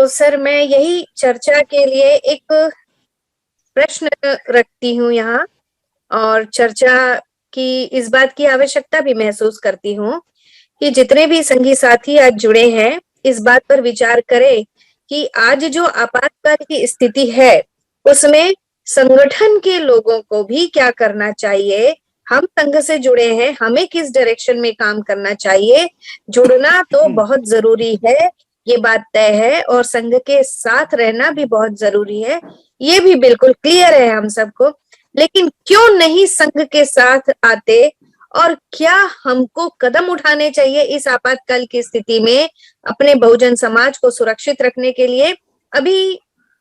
तो सर मैं यही चर्चा के लिए एक प्रश्न रखती हूँ यहाँ, और चर्चा की इस बात की आवश्यकता भी महसूस करती हूँ कि जितने भी संगी साथी आज जुड़े हैं इस बात पर विचार करें कि आज जो आपातकाल की स्थिति है उसमें संगठन के लोगों को भी क्या करना चाहिए। हम संघ से जुड़े हैं, हमें किस डायरेक्शन में काम करना चाहिए। जुड़ना तो बहुत जरूरी है, ये बात तय है, और संघ के साथ रहना भी बहुत जरूरी है, ये भी बिल्कुल क्लियर है हम सबको। लेकिन क्यों नहीं संघ के साथ आते, और क्या हमको कदम उठाने चाहिए इस आपातकाल की स्थिति में अपने बहुजन समाज को सुरक्षित रखने के लिए। अभी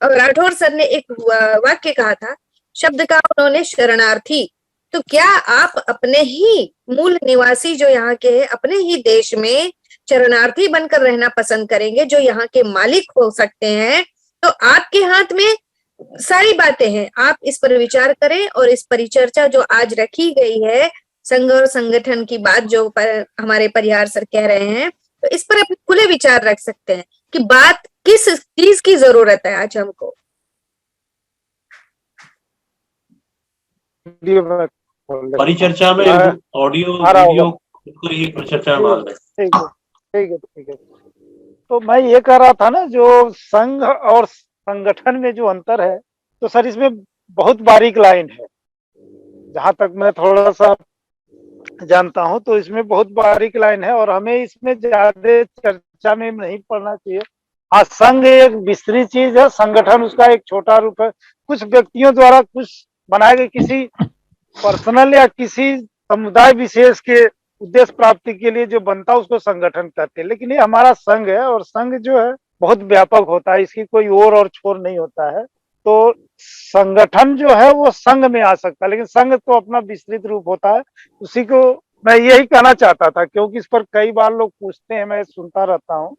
राठौर सर ने एक वाक्य कहा था, शब्द का उन्होंने शरणार्थी। तो क्या आप अपने ही मूल निवासी जो यहाँ के हैं, अपने ही देश में शरणार्थी बनकर रहना पसंद करेंगे जो यहाँ के मालिक हो सकते हैं? तो आपके हाथ में सारी बातें हैं, आप इस पर विचार करें। और इस परिचर्चा जो आज रखी गई है, संघ और संगठन की बात जो हमारे परिहार सर कह रहे हैं, तो इस पर अपने खुले विचार रख सकते हैं कि बात किस चीज की जरूरत है आज हमको। परिचर्चा में ऑडियो वीडियो को ये परिचर्चा में डाल दें। ठीक है। तो मैं ये कह रहा था ना, जो संघ और संगठन में जो अंतर है, तो सर इसमें बहुत बारीक लाइन है। जहां तक मैं थोड़ा सा जानता हूं तो इसमें बहुत बारीक लाइन है और हमें इसमें ज्यादा चर्चा में नहीं पड़ना चाहिए। हाँ, संघ एक विस्तृत चीज है, संगठन उसका एक छोटा रूप है। कुछ व्यक्तियों द्वारा कुछ बनाए गए किसी पर्सनल या किसी समुदाय विशेष के उद्देश्य प्राप्ति के लिए जो बनता है उसको संगठन कहते हैं। लेकिन ये हमारा संघ है और संघ जो है बहुत व्यापक होता है, इसकी कोई ओर और छोर नहीं होता है। तो संगठन जो है वो संघ में आ सकता है, लेकिन संघ तो अपना विस्तृत रूप होता है। उसी को मैं यही कहना चाहता था, क्योंकि इस पर कई बार लोग पूछते हैं, मैं सुनता रहता हूँ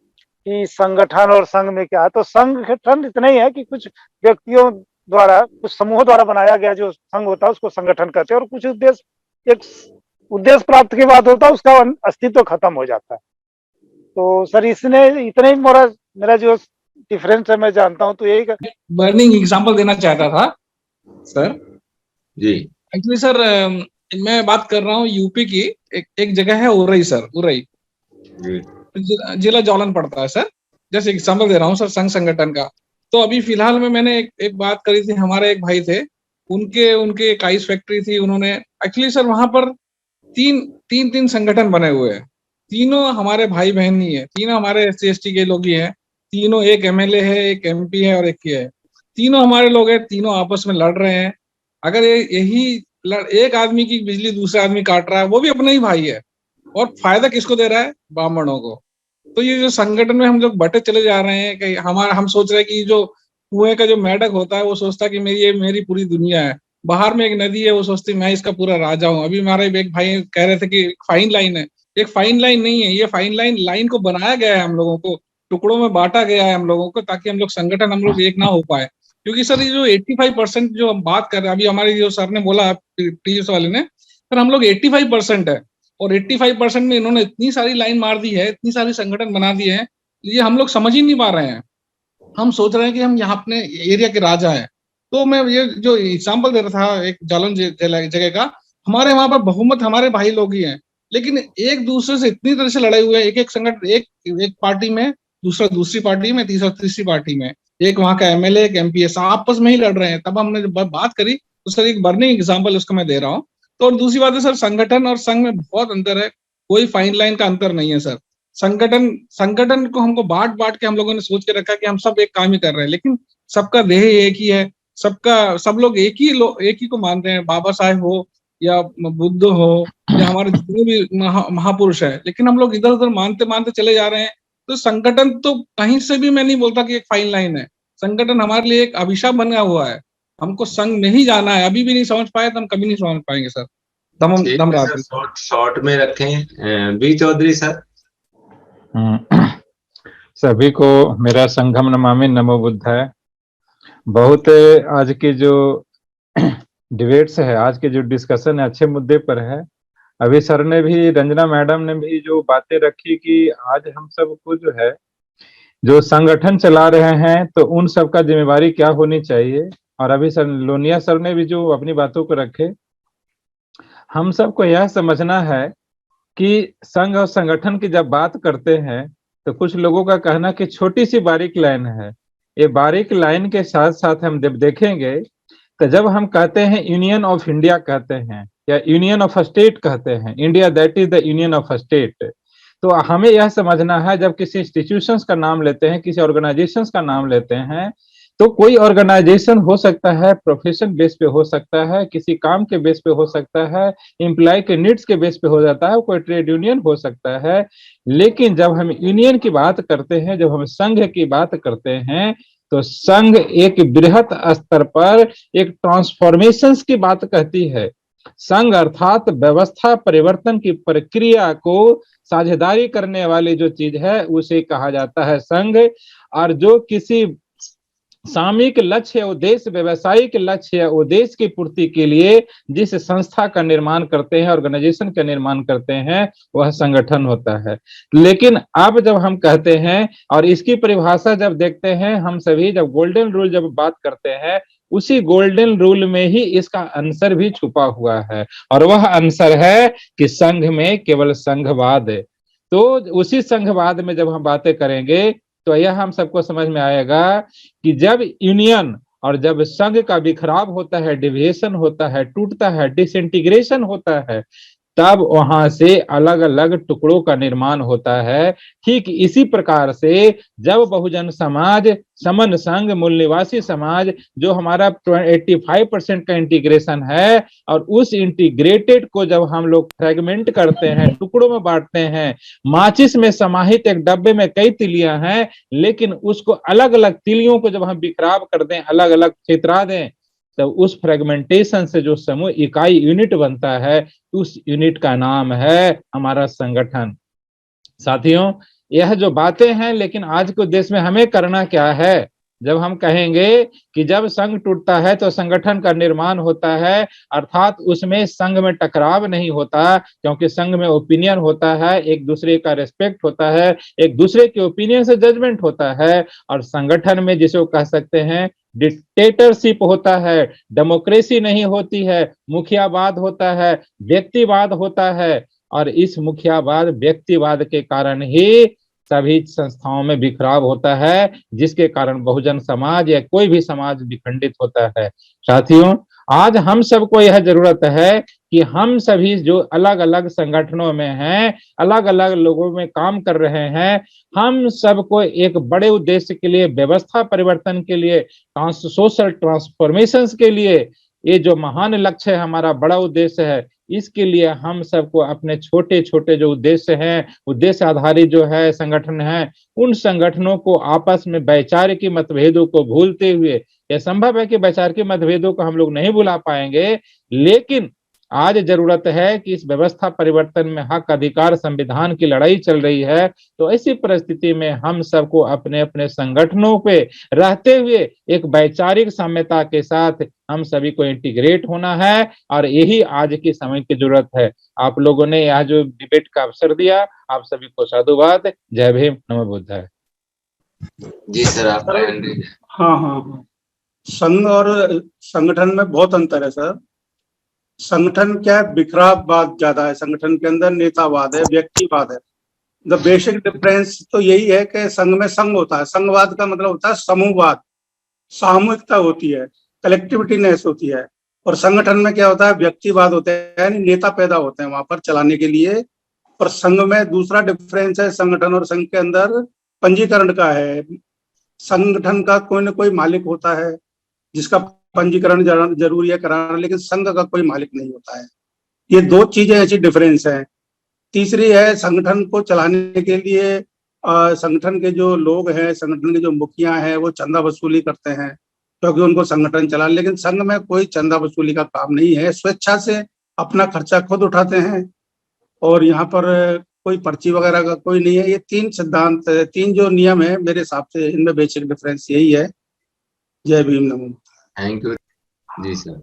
कि संगठन और संघ में क्या है। तो संगठन इतना ही है कि कुछ व्यक्तियों द्वारा, कुछ समूहों द्वारा बनाया गया जो संघ होता है उसको संगठन कहते हैं, और कुछ उद्देश्य, एक उद्देश्य प्राप्त के बाद होता है उसका अस्तित्व खत्म हो जाता है। तो सर इसने इतना ही मेरा जो डिफरेंस है मैं जानता हूँ। तो यही बर्निंग एग्जांपल देना चाहता था सर जी। एक्चुअली सर मैं बात कर रहा हूँ यूपी की एक जगह है उरई सर, उरई जिला जौलन पड़ता है सर। जैसे एग्जांपल दे रहा हूँ सर संघ संगठन का। तो अभी फिलहाल में मैंने एक बात करी थी, हमारे एक भाई थे, उनके एक आइस फैक्ट्री थी। उन्होंने एक्चुअली सर वहां पर तीन संगठन बने हुए हैं। तीनों हमारे भाई बहन ही है, तीनों हमारे SC/ST के लोग ही हैं। तीनों, एक MLA है, एक MP है और एक ये है। तीनों हमारे लोग हैं, तीनों आपस में लड़ रहे हैं। अगर यही एक आदमी की बिजली दूसरे आदमी काट रहा है, वो भी अपना ही भाई है, और फायदा किसको दे रहा है? ब्राह्मणों को। तो ये जो संगठन में हम लोग बटे चले जा रहे हैं कि हम सोच रहे हैं कि जो कुएं का जो मेंढक होता है वो सोचता है कि मेरी पूरी दुनिया है। बाहर में एक नदी है, वो सोचती मैं इसका पूरा राजा हूँ। अभी हमारे एक भाई कह रहे थे कि फाइन लाइन है। एक फाइन लाइन नहीं है, ये फाइन लाइन को बनाया गया है, हम लोगों को टुकड़ों में बांटा गया है हम लोगों को, ताकि हम लोग संगठन, हम लोग एक ना हो पाए। क्योंकि सर ये जो 85% जो हम बात कर रहे हैं, अभी हमारे जो सर ने बोला प्रीवियस वाले ने, सर हम लोग 85% है, और 85% में इन्होंने इतनी सारी लाइन मार दी है, इतनी सारी संगठन बना दिए हैं, ये हम लोग समझ ही नहीं पा रहे हैं। हम सोच रहे हैं कि हम यहाँ अपने एरिया के राजा हैं। तो मैं ये जो एग्जाम्पल दे रहा था एक जालन जगह का, हमारे वहां पर बहुमत हमारे भाई लोग ही हैं, लेकिन एक दूसरे से इतनी तरह से लड़े हुए हैं। एक संगठन, एक पार्टी में, दूसरा दूसरी पार्टी में, तीसरा तीसरी पार्टी में, एक वहां का MLA, एक MP आपस में ही लड़ रहे हैं। तब हमने जब बात करी तो सर एक बर्निंग एग्जाम्पल उसका मैं दे रहा हूँ। तो और दूसरी बात है सर, संगठन और संघ में बहुत अंतर है, कोई फाइन लाइन का अंतर नहीं है सर। संगठन को हमको बांट के हम लोगों ने सोच के रखा कि हम सब एक काम ही कर रहे हैं, लेकिन सबका देह एक ही है, सब लोग एक ही को मानते हैं। बाबा साहेब हो या बुद्ध हो या हमारे जितने भी महापुरुष है, लेकिन हम लोग इधर उधर मानते चले जा रहे हैं। तो संगठन तो कहीं से भी मैं नहीं बोलता कि एक फाइन लाइन है। संगठन हमारे लिए एक अभिशाप बना हुआ है। हमको संघ में ही जाना है, अभी भी नहीं समझ पाए तो हम कभी नहीं समझ पाएंगे सर। शॉर्ट में रखें। B Chaudhary sir. सभी को मेरा संघम नमामि नमो बुद्धाय। बहुत आज की जो डिबेट्स है, आज के जो डिस्कशन है, अच्छे मुद्दे पर है। अभी सर ने भी, रंजना मैडम ने भी जो बातें रखी कि आज हम सबको जो है जो संगठन चला रहे हैं तो उन सबका जिम्मेवारी क्या होनी चाहिए। और अभी सर लोनिया सर ने भी जो अपनी बातों को रखे, हम सबको यह समझना है कि संघ और संगठन की जब बात करते हैं तो कुछ लोगों का कहना कि छोटी सी बारीक लाइन है। ये बारीक लाइन के साथ साथ हम जब देखेंगे तो जब हम कहते हैं यूनियन ऑफ इंडिया कहते हैं या यूनियन ऑफ स्टेट कहते हैं, India that is the union of state, तो हमें यह समझना है जब किसी इंस्टीट्यूशंस का नाम लेते हैं, किसी ऑर्गेनाइजेशंस का नाम लेते हैं, तो कोई ऑर्गेनाइजेशन हो सकता है प्रोफेशन बेस पे हो सकता है, किसी काम के बेस पे हो सकता है, एम्प्लॉय के नीड्स के बेस पे हो जाता है, कोई ट्रेड यूनियन हो सकता है। लेकिन जब हम यूनियन की बात करते हैं, जब हम संघ की बात करते हैं, तो संघ एक बृहत स्तर पर एक ट्रांसफॉर्मेशंस की बात कहती है। संघ अर्थात व्यवस्था परिवर्तन की प्रक्रिया को साझेदारी करने वाली जो चीज है उसे कहा जाता है संघ। और जो किसी सामूहिक लक्ष्य या उद्देश्य, व्यवसायिक लक्ष्य या उद्देश्य की पूर्ति के लिए जिस संस्था का निर्माण करते हैं, ऑर्गेनाइजेशन का निर्माण करते हैं, वह संगठन होता है। लेकिन अब जब हम कहते हैं और इसकी परिभाषा जब देखते हैं, हम सभी जब गोल्डन रूल जब बात करते हैं, उसी गोल्डन रूल में ही इसका आंसर भी छुपा हुआ है, और वह आंसर है कि संघ में केवल संघवाद है। तो उसी संघवाद में जब हम बातें करेंगे तो यह हम सबको समझ में आएगा कि जब यूनियन और जब संघ का बिखराव होता है, डिविएशन होता है, टूटता है, डिसइंटीग्रेशन होता है, तब वहां से अलग अलग टुकड़ों का निर्माण होता है। ठीक इसी प्रकार से जब बहुजन समाज, समन संघ, मूल निवासी समाज, जो हमारा 85% का इंटीग्रेशन है, और उस इंटीग्रेटेड को जब हम लोग फ्रेगमेंट करते हैं, टुकड़ों में बांटते हैं, माचिस में समाहित एक डब्बे में कई तिलियां हैं, लेकिन उसको अलग अलग तिलियों को जब हम बिखराव कर दें, अलग अलग छितरा दें, तो उस फ्रेगमेंटेशन से जो समूह इकाई यूनिट बनता है, उस यूनिट का नाम है हमारा संगठन। साथियों, यह जो बातें हैं, लेकिन आज के देश में हमें करना क्या है? जब हम कहेंगे कि जब संघ टूटता है तो संगठन का निर्माण होता है, अर्थात उसमें संघ में टकराव नहीं होता, क्योंकि संघ में ओपिनियन होता है, एक दूसरे का रेस्पेक्ट होता है, एक दूसरे के ओपिनियन से जजमेंट होता है। और संगठन में जिसे कह सकते हैं डिक्टेटरशिप होता है, डेमोक्रेसी नहीं होती है, मुखियावाद होता है, व्यक्तिवाद होता है। और इस मुखियावाद, व्यक्तिवाद के कारण ही सभी संस्थाओं में बिखराव होता है, जिसके कारण बहुजन समाज या कोई भी समाज विखंडित होता है। साथियों, आज हम सबको यह जरूरत है कि हम सभी जो अलग अलग संगठनों में हैं, अलग अलग लोगों में काम कर रहे हैं, हम सबको एक बड़े उद्देश्य के लिए, व्यवस्था परिवर्तन के लिए, सोशल ट्रांसफॉर्मेशन के लिए, ये जो महान लक्ष्य है, हमारा बड़ा उद्देश्य है, इसके लिए हम सबको अपने छोटे छोटे जो उद्देश्य हैं, उद्देश्य आधारित जो है संगठन है, उन संगठनों को आपस में वैचारिक मतभेदों को भूलते हुए, यह संभव है कि वैचारिक मतभेदों को हम लोग नहीं भुला पाएंगे, लेकिन आज जरूरत है कि इस व्यवस्था परिवर्तन में हक, अधिकार, संविधान की लड़ाई चल रही है। तो ऐसी परिस्थिति में हम सबको अपने अपने संगठनों पे रहते हुए एक वैचारिक साम्यता के साथ हम सभी को इंटीग्रेट होना है, और यही आज की समय की जरूरत है। आप लोगों ने यह जो डिबेट का अवसर दिया, आप सभी को साधुवाद। जय भीम, नमो बुद्धाय। जी सर, आप हाँ, संघ और संगठन में बहुत अंतर है सर। संगठन क्या है, बिखराववाद ज्यादा है, संगठन के अंदर नेतावाद है, व्यक्तिवाद है। द बेसिक डिफरेंस तो यही है कि संघ में संघ होता है, संघवाद का मतलब होता है समूहवाद, सामूहिकता होती है, कलेक्टिविटीनेस होती है। और संगठन में क्या होता है, व्यक्तिवाद होता है, यानी नेता पैदा होते हैं वहां पर चलाने के लिए। और संघ में दूसरा डिफरेंस है, संगठन और संघ के अंदर पंजीकरण का है। संगठन का कोई ना कोई मालिक होता है जिसका पंजीकरण जरूरी है कराना, लेकिन संघ का कोई मालिक नहीं होता है। ये दो चीजें ऐसी डिफरेंस है। तीसरी है, संगठन को चलाने के लिए संगठन के जो लोग हैं, संगठन के जो मुखिया हैं, वो चंदा वसूली करते हैं क्योंकि उनको संगठन चला। लेकिन संघ में कोई चंदा वसूली का काम नहीं है, स्वेच्छा से अपना खर्चा खुद उठाते हैं, और यहाँ पर कोई पर्ची वगैरह का कोई नहीं है। ये तीन सिद्धांत, तीन जो नियम है, मेरे हिसाब से इनमें बेसिक डिफरेंस यही है। जय Bhim, Namo. Thank you ji sir.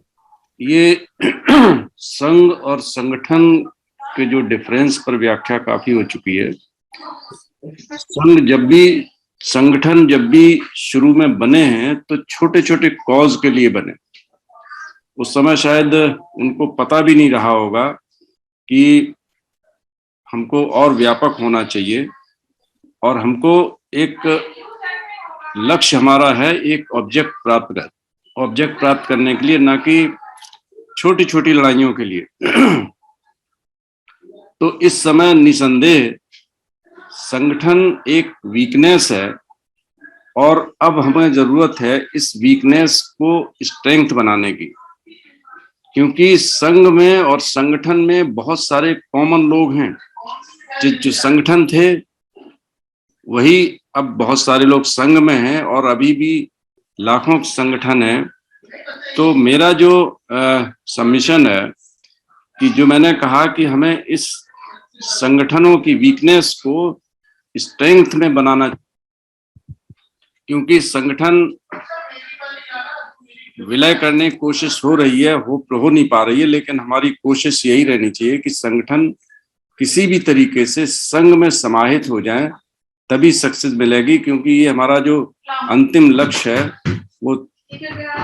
ये संघ और संगठन के जो डिफरेंस पर व्याख्या काफी हो चुकी है। संघ जब भी संगठन जब भी शुरू में बने हैं तो छोटे छोटे कॉज के लिए बने। उस समय शायद उनको पता भी नहीं रहा होगा कि हमको और व्यापक होना चाहिए और हमको एक लक्ष्य हमारा है, एक ऑब्जेक्ट प्राप्त करने के लिए, ना कि छोटी छोटी लड़ाइयों के लिए। तो इस समय निसंदेह संगठन एक वीकनेस है और अब हमें जरूरत है इस वीकनेस को स्ट्रेंथ बनाने की, क्योंकि संघ में और संगठन में बहुत सारे कॉमन लोग हैं। जो संगठन थे वही अब बहुत सारे लोग संघ में हैं और अभी भी लाखों संगठन हैं। तो मेरा जो सबमिशन है कि जो मैंने कहा कि हमें इस संगठनों की वीकनेस को स्ट्रेंथ में बनाना, क्योंकि संगठन विलय करने की कोशिश हो रही है, हो नहीं पा रही है, लेकिन हमारी कोशिश यही रहनी चाहिए कि संगठन किसी भी तरीके से संघ में समाहित हो जाए, तभी सक्सेस मिलेगी। क्योंकि ये हमारा जो अंतिम लक्ष्य है वो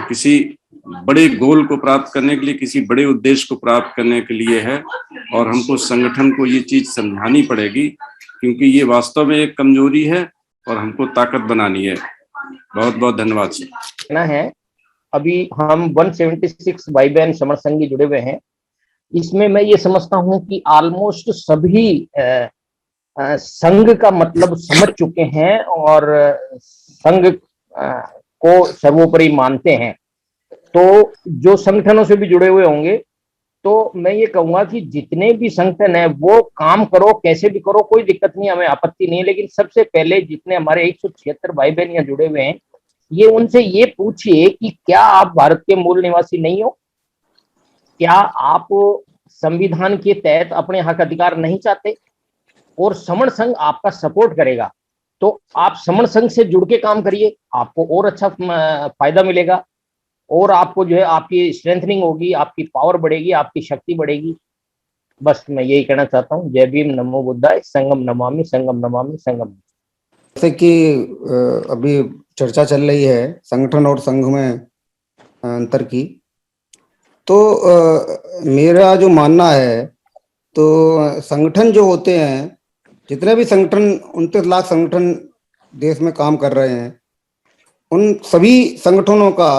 किसी बड़े गोल को प्राप्त करने के लिए, किसी बड़े उद्देश्य को प्राप्त करने के लिए है और हमको संगठन को ये चीज समझानी पड़ेगी, क्योंकि ये वास्तव में एक कमजोरी है और हमको ताकत बनानी है। बहुत बहुत धन्यवाद सर। ना है अभी हम 176 भाई बहन समर संघी जुड़े हुए हैं। इसमें मैं ये समझता हूं कि ऑलमोस्ट सभी संघ का मतलब समझ चुके हैं और संघ को सर्वोपरि मानते हैं। तो जो संगठनों से भी जुड़े हुए होंगे, तो मैं ये कहूंगा कि जितने भी संगठन है वो काम करो, कैसे भी करो, कोई दिक्कत नहीं, हमें आपत्ति नहीं है। लेकिन सबसे पहले जितने हमारे 176 भाई बहन यहाँ जुड़े हुए हैं, ये उनसे ये पूछिए कि क्या आप भारत के मूल निवासी नहीं हो? क्या आप संविधान के तहत अपने हक अधिकार नहीं चाहते? और समर संघ आपका सपोर्ट करेगा, तो आप समर संघ से जुड़ के काम करिए, आपको और अच्छा फायदा मिलेगा और आपको जो है आपकी स्ट्रेंथनिंग होगी, आपकी पावर बढ़ेगी, आपकी शक्ति बढ़ेगी। बस मैं यही कहना चाहता हूँ। जय भीम, नमो बुद्धाय, संगम नमामि, संगम नमामि, संगम। जैसे कि अभी चर्चा चल रही है संगठन और संघ में अंतर की, तो मेरा जो मानना है, तो संगठन जो होते हैं, जितने भी संगठन 29 लाख संगठन देश में काम कर रहे हैं, उन सभी संगठनों का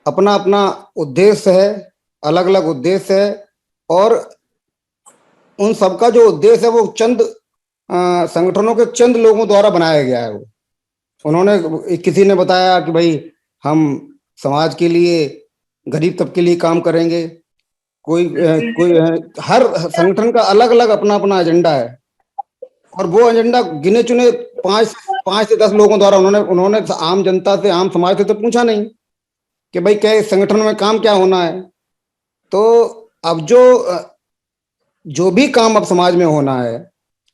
अपना अपना उद्देश्य है, अलग अलग उद्देश्य है और उन सबका जो उद्देश्य है वो चंद संगठनों के चंद लोगों द्वारा बनाया गया है। वो उन्होंने, किसी ने बताया कि भाई हम समाज के लिए, गरीब तबके के लिए काम करेंगे, कोई हर संगठन का अलग अलग अपना अपना एजेंडा है और वो एजेंडा गिने चुने 5 से 10 लोगों द्वारा उन्होंने आम जनता से, आम समाज से तो पूछा नहीं कि भाई क्या इस संगठन में काम क्या होना है। तो अब जो भी काम अब समाज में होना है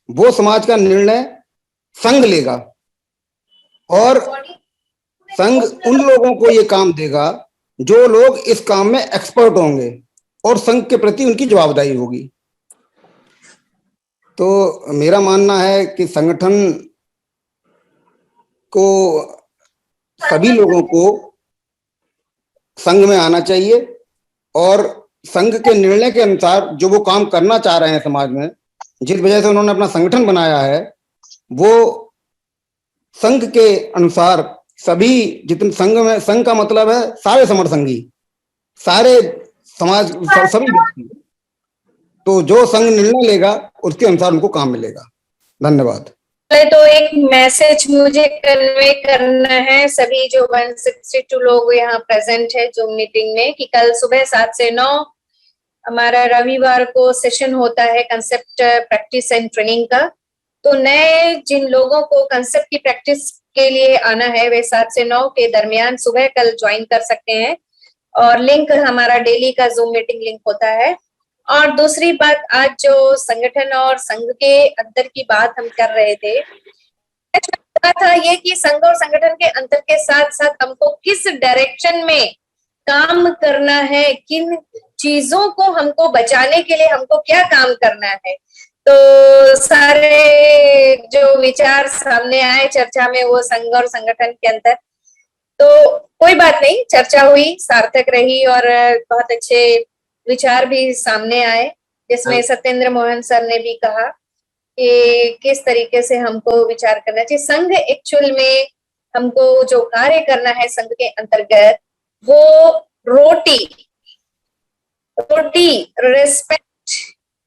वो समाज का निर्णय संघ लेगा और संघ उन लोगों को ये काम देगा जो लोग इस काम में एक्सपर्ट होंगे और संघ के प्रति उनकी जवाबदारी होगी। तो मेरा मानना है कि संगठन को, सभी लोगों को संघ में आना चाहिए और संघ के निर्णय के अनुसार जो वो काम करना चाह रहे हैं समाज में, जिस वजह से उन्होंने अपना संगठन बनाया है, वो संघ के अनुसार सभी, जितने संघ का मतलब है सारे समर संघी, सारे समाज, सभी व्यक्ति, तो जो संघ निर्णय लेगा उसके अनुसार उनको काम मिलेगा। धन्यवाद। तो एक मैसेज मुझे कन्वे करना है सभी जो 162 लोग यहाँ प्रेजेंट है जूम मीटिंग में, कि कल सुबह 7 से 9 हमारा रविवार को सेशन होता है कंसेप्ट प्रैक्टिस एंड ट्रेनिंग का। तो नए जिन लोगों को कंसेप्ट की प्रैक्टिस के लिए आना है वे 7 से 9 के दरमियान सुबह कल ज्वाइन कर सकते हैं और लिंक हमारा डेली का जूम मीटिंग लिंक होता है। और दूसरी बात, आज जो संगठन और संघ के अंतर की बात हम कर रहे थे, था ये कि संघ और संगठन के अंतर के साथ साथ हमको किस डायरेक्शन में काम करना है, किन चीजों को हमको बचाने के लिए हमको क्या काम करना है, तो सारे जो विचार सामने आए चर्चा में वो संघ और संगठन के अंदर, तो कोई बात नहीं, चर्चा हुई, सार्थक रही और बहुत अच्छे विचार भी सामने आए, जिसमें सत्येंद्र मोहन सर ने भी कहा कि किस तरीके से हमको विचार करना चाहिए। संघ एक्चुअल में हमको जो कार्य करना है संघ के अंतर्गत, वो रोटी, रिस्पेक्ट,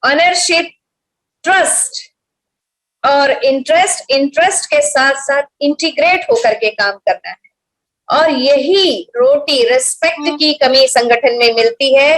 ऑनरशिप, ट्रस्ट और इंटरेस्ट के साथ साथ इंटीग्रेट होकर के काम करना है। और यही रोटी, रिस्पेक्ट की कमी संगठन में मिलती है,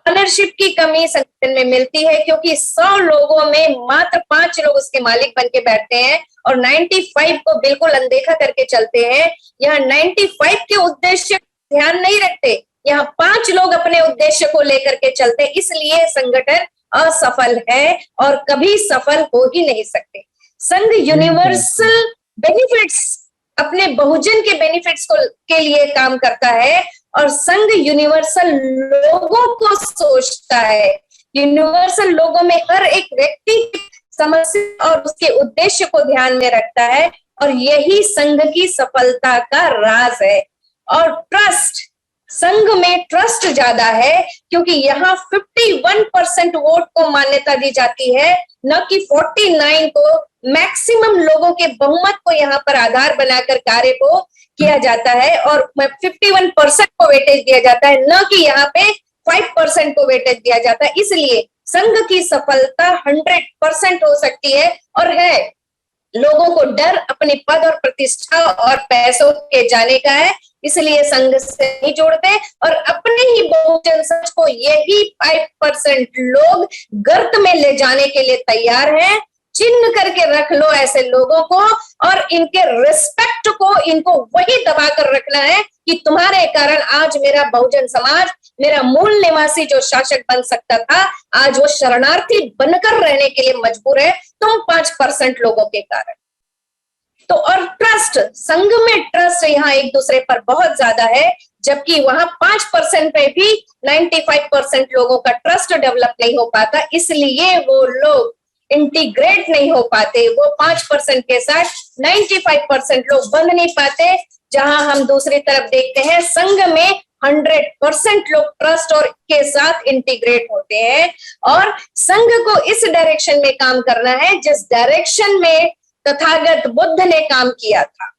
ऑनरशिप की कमी संगठन में मिलती है, क्योंकि 100 लोगों में मात्र 5 लोग उसके मालिक बन के बैठते हैं और 95 को बिल्कुल अनदेखा करके चलते हैं। यहाँ 95 के उद्देश्य ध्यान नहीं रखते, यहाँ 5 लोग अपने उद्देश्य को लेकर के चलते, इसलिए संगठन असफल है और कभी सफल हो ही नहीं सकते। संघ यूनिवर्सल बेनिफिट्स, अपने बहुजन के बेनिफिट्स के लिए काम करता है और संघ यूनिवर्सल लोगों को सोचता है, यूनिवर्सल लोगों में हर एक व्यक्ति की समस्या और उसके उद्देश्य को ध्यान में रखता है, और यही संघ की सफलता का राज है। और ट्रस्ट, संघ में ट्रस्ट ज्यादा है, क्योंकि यहाँ 51% वोट को मान्यता दी जाती है, न कि 49 को। मैक्सिमम लोगों के बहुमत को यहाँ पर आधार बनाकर कार्य को किया जाता है और 51% को वेटेज दिया जाता है, न कि यहाँ पे 5% को वेटेज दिया जाता है। इसलिए संघ की सफलता 100% हो सकती है और है। लोगों को डर अपने पद और प्रतिष्ठा और पैसों के जाने का है, इसलिए संघ से नहीं जोड़ते और अपने ही बहुजन समाज को यही 5% लोग गर्त में ले जाने के लिए तैयार हैं। चिन्ह करके रख लो ऐसे लोगों को और इनके रिस्पेक्ट को, इनको वही दबा कर रखना है कि तुम्हारे कारण आज मेरा बहुजन समाज, मेरा मूल निवासी जो शासक बन सकता था, आज वो शरणार्थी बनकर रहने के लिए मजबूर है, तुम 5% लोगों के कारण। तो और ट्रस्ट, संघ में ट्रस्ट यहाँ एक दूसरे पर बहुत ज्यादा है, जबकि वहां 5% पे भी 95% लोगों का ट्रस्ट डेवलप नहीं हो पाता, इसलिए वो लोग इंटीग्रेट नहीं हो पाते। वो 5% के साथ 95% लोग बंध नहीं पाते। जहां हम दूसरी तरफ देखते हैं संघ में 100% लोग ट्रस्ट और के साथ इंटीग्रेट होते हैं और संघ को इस डायरेक्शन में काम करना है जिस डायरेक्शन में तथागत बुद्ध ने काम किया था।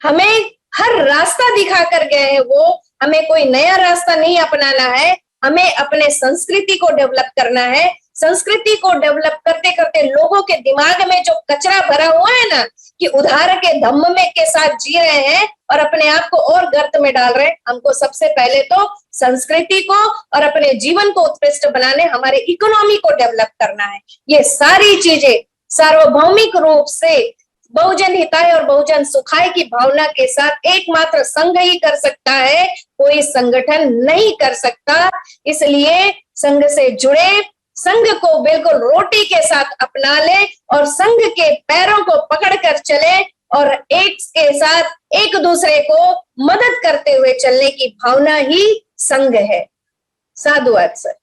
हमें हर रास्ता दिखा कर गए हैं वो, हमें कोई नया रास्ता नहीं अपनाना है, हमें अपने संस्कृति को डेवलप करना है। संस्कृति को डेवलप करते करते लोगों के दिमाग में जो कचरा भरा हुआ है ना, कि उधार के धम्म में के साथ जी रहे हैं और अपने आप को और गर्त में डाल रहे हैं, हमको सबसे पहले तो संस्कृति को और अपने जीवन को उत्कृष्ट बनाने, हमारे इकोनॉमी को डेवलप करना है। ये सारी चीजें सार्वभौमिक रूप से बहुजन हिताय और बहुजन सुखाय की भावना के साथ एकमात्र संघ ही कर सकता है, कोई संगठन नहीं कर सकता। इसलिए संघ से जुड़े, संघ को बिल्कुल रोटी के साथ अपना ले और संघ के पैरों को पकड़कर चले और एक के साथ एक दूसरे को मदद करते हुए चलने की भावना ही संघ है। साधुवाद सर।